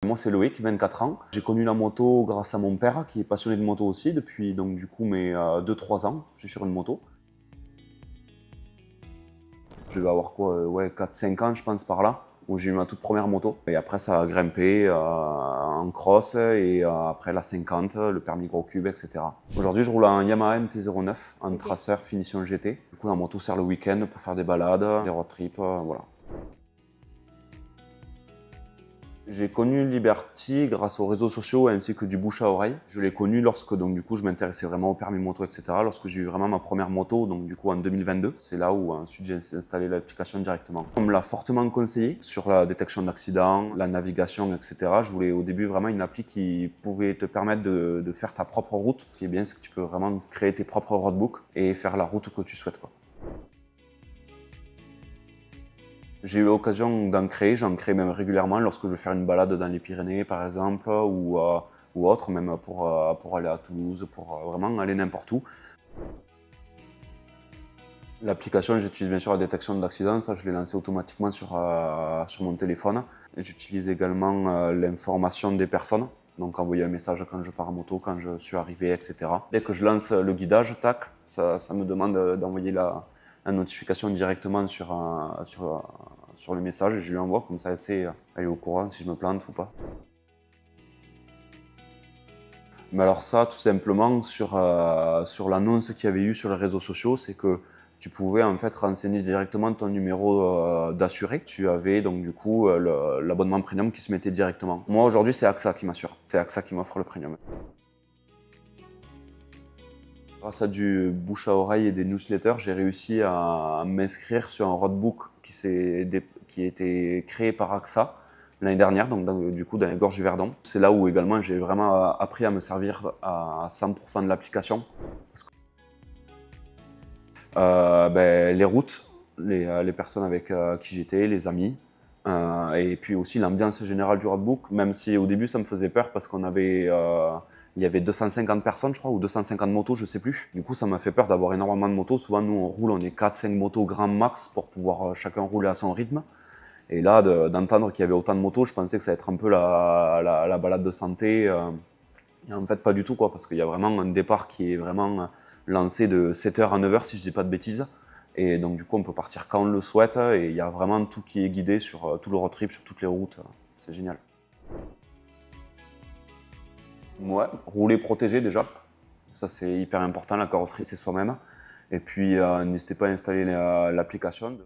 Moi, c'est Loïc, 24 ans. J'ai connu la moto grâce à mon père, qui est passionné de moto aussi, depuis donc, du coup, mes 2-3 ans. Je suis sur une moto. Je vais avoir quoi, ouais, 4-5 ans, je pense, par là, où j'ai eu ma toute première moto. Et après, ça a grimpé en cross, et après la 50, le permis gros cube, etc. Aujourd'hui, je roule en Yamaha MT-09, en traceur finition GT. Du coup, la moto sert le week-end pour faire des balades, des road trips, voilà. J'ai connu Liberty grâce aux réseaux sociaux ainsi que du bouche à oreille. Je l'ai connu lorsque donc, du coup, je m'intéressais vraiment au permis moto, etc. Lorsque j'ai eu vraiment ma première moto, donc du coup en 2022. C'est là où ensuite j'ai installé l'application directement. On me l'a fortement conseillé sur la détection d'accidents, la navigation, etc. Je voulais au début vraiment une appli qui pouvait te permettre de faire ta propre route. Ce qui est bien, c'est que tu peux vraiment créer tes propres roadbooks et faire la route que tu souhaites, quoi. J'ai eu l'occasion d'en créer, j'en crée même régulièrement lorsque je veux faire une balade dans les Pyrénées par exemple, ou autre, même pour aller à Toulouse, pour vraiment aller n'importe où. L'application, j'utilise bien sûr la détection d'accident, ça je l'ai lancé automatiquement sur mon téléphone. J'utilise également l'information des personnes, donc envoyer un message quand je pars en moto, quand je suis arrivé, etc. Dès que je lance le guidage, tac, ça me demande d'envoyer la notification directement sur le message et je lui envoie, comme ça elle est au courant si je me plante ou pas. Mais alors ça, tout simplement, sur l'annonce qu'il y avait eu sur les réseaux sociaux, c'est que tu pouvais en fait renseigner directement ton numéro d'assuré. Tu avais donc du coup l'abonnement premium qui se mettait directement. Moi aujourd'hui, c'est AXA qui m'assure. C'est AXA qui m'offre le premium. Grâce à du bouche à oreille et des newsletters, j'ai réussi à m'inscrire sur un roadbook qui a été créé par AXA l'année dernière, donc du coup dans les gorges du Verdon. C'est là où également j'ai vraiment appris à me servir à 100% de l'application. Les routes, les personnes avec qui j'étais, les amis, et puis aussi l'ambiance générale du roadbook, même si au début ça me faisait peur parce il y avait 250 personnes, je crois, ou 250 motos, je sais plus. Du coup, ça m'a fait peur d'avoir énormément de motos. Souvent, nous, on roule, on est 4-5 motos grand max pour pouvoir chacun rouler à son rythme. Et là, d'entendre qu'il y avait autant de motos, je pensais que ça allait être un peu la balade de santé. Et en fait, pas du tout, quoi, parce qu'il y a vraiment un départ qui est vraiment lancé de 7h à 9h, si je dis pas de bêtises. Et donc, du coup, on peut partir quand on le souhaite. Et il y a vraiment tout qui est guidé sur tout le road trip, sur toutes les routes. C'est génial. Ouais, rouler protégé déjà. Ça, c'est hyper important. La carrosserie, c'est soi-même. Et puis, n'hésitez pas à installer l'application.